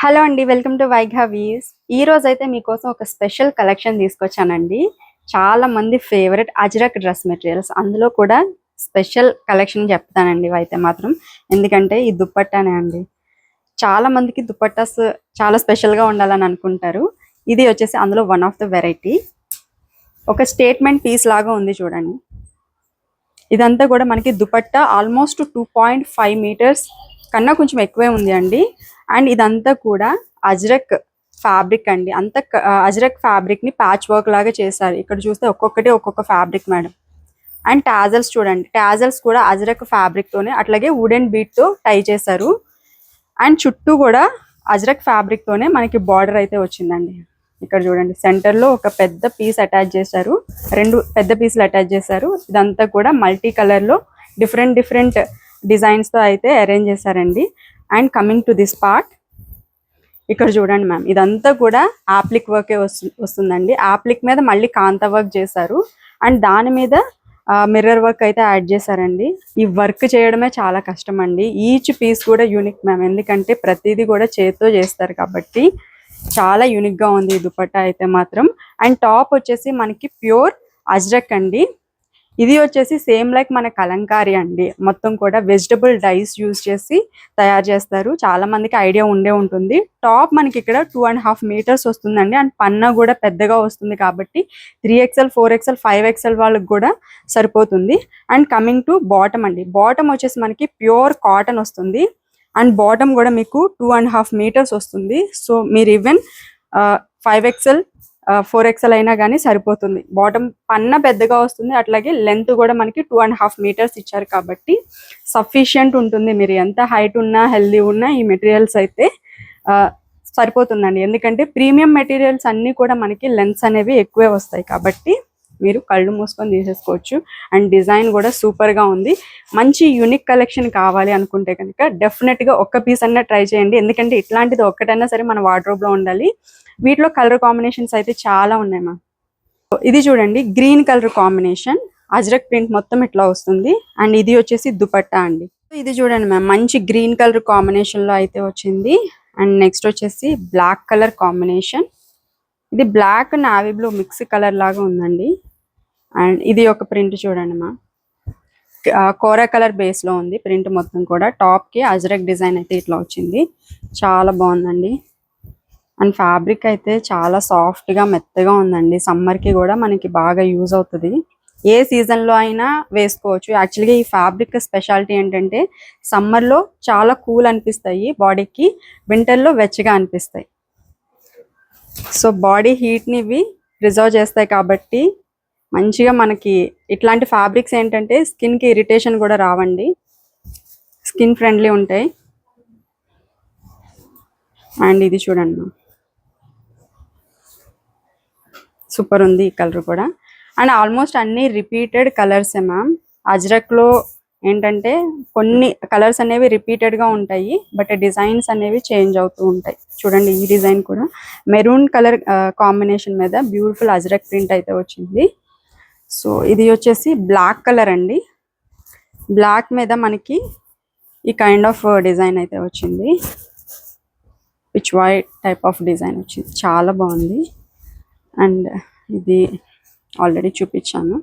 Hello అండి, welcome to వైఘావీస్. ఈ రోజు అయితే మీకోసం ఒక స్పెషల్ కలెక్షన్ తీసుకొచ్చానండి. చాలా మంది ఫేవరెట్ అజ్రక్ డ్రెస్ మెటీరియల్స్, అందులో కూడా స్పెషల్ కలెక్షన్ చెప్తానండి అయితే మాత్రం. ఎందుకంటే ఈ దుప్పట్టానే అండి, చాలా మందికి దుప్పట్టాస్ చాలా స్పెషల్గా ఉండాలని అనుకుంటారు. ఇది వచ్చేసి అందులో వన్ ఆఫ్ ద వెరైటీ. ఒక స్టేట్మెంట్ పీస్ లాగా ఉంది చూడండి. ఇదంతా కూడా మనకి దుపట్టా ఆల్మోస్ట్ 2.5 మీటర్స్ కన్నా కొంచెం ఎక్కువే ఉంది అండి. అండ్ ఇదంతా కూడా అజ్రక్ ఫ్యాబ్రిక్ అండి. అంత అజ్రక్ ఫ్యాబ్రిక్ ని ప్యాచ్ వర్క్ లాగా చేశారు. ఇక్కడ చూస్తే ఒక్కొక్కటి ఒక్కొక్క ఫ్యాబ్రిక్ మేడం. అండ్ టాజల్స్ చూడండి, టాజల్స్ కూడా అజ్రక్ ఫ్యాబ్రిక్ తోనే అట్లాగే వుడెన్ బీట్ తో టై చేశారు. అండ్ చుట్టూ కూడా అజ్రక్ ఫ్యాబ్రిక్ తోనే మనకి బార్డర్ అయితే వచ్చిందండి. ఇక్కడ చూడండి, సెంటర్ లో ఒక పెద్ద పీస్ అటాచ్ చేశారు, రెండు పెద్ద పీసులు అటాచ్ చేశారు. ఇదంతా కూడా మల్టీ కలర్ లో డిఫరెంట్ డిఫరెంట్ డిజైన్స్ తో అయితే అరేంజ్ చేశారండి. And coming to this part, ఇక్కడ చూడండి మ్యామ్, ఇదంతా కూడా ఆప్లిక్ వర్కే వస్తుందండి. ఆప్లిక్ మీద మళ్ళీ కాంతా వర్క్ చేశారు. అండ్ దాని మీద మిర్రర్ వర్క్ అయితే యాడ్ చేశారండి. ఈ వర్క్ చేయడమే చాలా కష్టం అండి. ఈచ్ పీస్ కూడా యూనిక్ మ్యామ్, ఎందుకంటే ప్రతిదీ కూడా చేతితో చేస్తారు కాబట్టి చాలా యూనిక్ గా ఉంది ఈ దుపట్టా అయితే మాత్రం. అండ్ టాప్ వచ్చేసి మనకి ప్యూర్ అజ్రక్ అండి. ఇది వచ్చేసి సేమ్ లైక్ మన కలంకారీ అండి. మొత్తం కూడా వెజిటబుల్ డైస్ యూజ్ చేసి తయారు చేస్తారు. చాలా మందికి ఐడియా ఉండే ఉంటుంది. టాప్ మనకి ఇక్కడ 2.5 మీటర్స్ వస్తుందండి. అండ్ పన్నా కూడా పెద్దగా వస్తుంది కాబట్టి 3XL 4XL 5XL వాళ్ళకి కూడా సరిపోతుంది. అండ్ కమింగ్ టు బాటమ్ అండి, బాటమ్ వచ్చేసి మనకి ప్యూర్ కాటన్ వస్తుంది. అండ్ బాటమ్ కూడా మీకు 2.5 మీటర్స్ వస్తుంది. సో మీరు ఈవెన్ 5XL 4XL అయినా కానీ సరిపోతుంది. బాటమ్ పన్న పెద్దగా వస్తుంది, అట్లాగే లెంత్ కూడా మనకి 2.5 మీటర్స్ ఇచ్చారు కాబట్టి సఫిషియంట్ ఉంటుంది. మీరు ఎంత హైట్ ఉన్నా హెల్దీ ఉన్నా ఈ మెటీరియల్స్ అయితే సరిపోతుందండి. ఎందుకంటే ప్రీమియం మెటీరియల్స్ అన్నీ కూడా మనకి లెంత్స్ అనేవి ఎక్కువే వస్తాయి కాబట్టి మీరు కళ్ళు మూసుకొని తీసేసుకోవచ్చు. అండ్ డిజైన్ కూడా సూపర్ గా ఉంది. మంచి యూనిక్ కలెక్షన్ కావాలి అనుకుంటే కనుక డెఫినెట్ గా ఒక్క పీస్ అన్నా ట్రై చేయండి. ఎందుకంటే ఇట్లాంటిది ఒక్కటైనా సరే మన వార్డ్రోబ్ లో ఉండాలి. వీటిలో కలర్ కాంబినేషన్స్ అయితే చాలా ఉన్నాయి మా. ఇది చూడండి, green colour combination, ajrakh print మొత్తం ఇట్లా వస్తుంది. అండ్ ఇది వచ్చేసి దుపట్టా అండి. ఇది చూడండి మ్యామ్, మంచి గ్రీన్ కలర్ కాంబినేషన్ లో అయితే వచ్చింది. అండ్ నెక్స్ట్ వచ్చేసి బ్లాక్ కలర్ కాంబినేషన్. ఇది black navy blue mix colour లాగా ఉందండి. అండ్ ఇది ఒక ప్రింట్ చూడండి మా, కోరా కలర్ బేస్ లో ఉంది ప్రింట్ మొత్తం కూడా. టాప్ కి అజ్రక్ డిజైన్ అయితే ఇట్లా వచ్చింది, చాలా బాగుందండి. అండ్ ఫ్యాబ్రిక్ అయితే చాలా సాఫ్ట్ గా మెత్తగా ఉందండి. సమ్మర్ కి కూడా మనకి బాగా యూజ్ అవుతుంది. ఏ సీజన్ లో అయినా వేసుకోవచ్చు. యాక్చువల్గా ఈ ఫ్యాబ్రిక్ స్పెషాలిటీ ఏంటంటే సమ్మర్ లో చాలా కూల్ అనిపిస్తాయి బాడీకి, వింటర్ లో వెచ్చగా అనిపిస్తాయి. సో బాడీ హీట్ ని ఇవి ప్రిజర్వ్ చేస్తాయి కాబట్టి మంచిగా మనకి ఇట్లాంటి ఫ్యాబ్రిక్స్ ఏంటంటే స్కిన్ కి ఇరిటేషన్ కూడా రావండి, స్కిన్ ఫ్రెండ్లీ ఉంటాయి. అండ్ ఇది చూడండి, సూపర్ ఉంది ఈ కలర్ కూడా. అండ్ ఆల్మోస్ట్ అన్ని రిపీటెడ్ కలర్సే మ్యామ్. అజ్రక్ లో ఏంటంటే కొన్ని కలర్స్ అనేవి రిపీటెడ్ గా ఉంటాయి, బట్ డిజైన్స్ అనేవి చేంజ్ అవుతూ ఉంటాయి. చూడండి, ఈ డిజైన్ కూడా మెరూన్ కలర్ కాంబినేషన్ మీద బ్యూటిఫుల్ అజ్రక్ ప్రింట్ అయితే వచ్చింది. సో ఇది వచ్చేసి బ్లాక్ కలర్ అండి. బ్లాక్ మీద మనకి ఈ కైండ్ ఆఫ్ డిజైన్ అయితే వచ్చింది, pitch white type of design వచ్చింది, చాలా బాగుంది. అండ్ ఇది ఆల్రెడీ చూపించాను.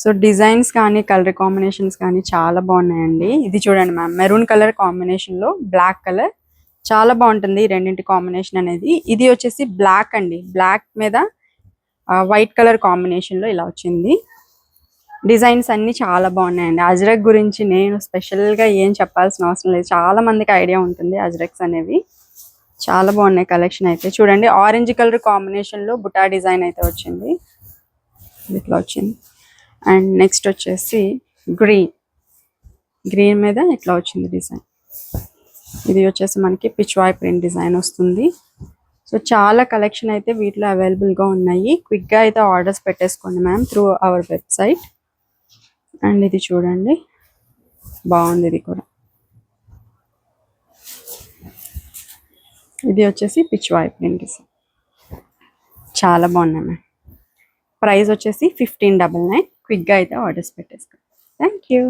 సో డిజైన్స్ కానీ కలర్ కాంబినేషన్స్ కానీ చాలా బాగున్నాయండి. ఇది చూడండి మ్యామ్, మెరూన్ కలర్ కాంబినేషన్ లో బ్లాక్ కలర్, చాలా బాగుంటుంది ఈ రెండింటి కాంబినేషన్ అనేది. ఇది వచ్చేసి బ్లాక్ అండి, బ్లాక్ మీద వైట్ కలర్ కాంబినేషన్ లో ఇలా వచ్చింది. డిజైన్స్ అన్ని చాలా బాగున్నాయండి. అజ్రక్ గురించి నేను స్పెషల్ గా ఏం చెప్పాల్సిన అవసరం లేదు, చాలా మందికి ఐడియా ఉంటుంది అజ్రక్స్ అనేవి. చాలా బాగున్నాయి కలెక్షన్ అయితే. చూడండి, ఆరెంజ్ కలర్ కాంబినేషన్ లో బుటా డిజైన్ అయితే వచ్చింది, ఇట్లా వచ్చింది. అండ్ నెక్స్ట్ వచ్చేసి గ్రీన్ మీద ఇట్లా వచ్చింది డిజైన్. ఇది వచ్చేసి మనకి పిచ్వాయ్ ప్రింట్ డిజైన్ వస్తుంది. సో చాలా కలెక్షన్ అయితే వీటిలో అవైలబుల్ గా ఉన్నాయి. క్విక్ గా అయితే ఆర్డర్స్ పెట్టేసుకోండి ma'am through our website. And ఇది చూడండి, బాగుంది ఇది కూడా. ఇది వచ్చేసి పిచ్వాయ్ ప్రింట్ డిజైన్, చాలా బాగున్నాయి మ్యామ్. ప్రైస్ వచ్చేసి 1599. క్విక్గా అయితే ఆర్డర్స్ పెట్టేసుకోండి. Thank you.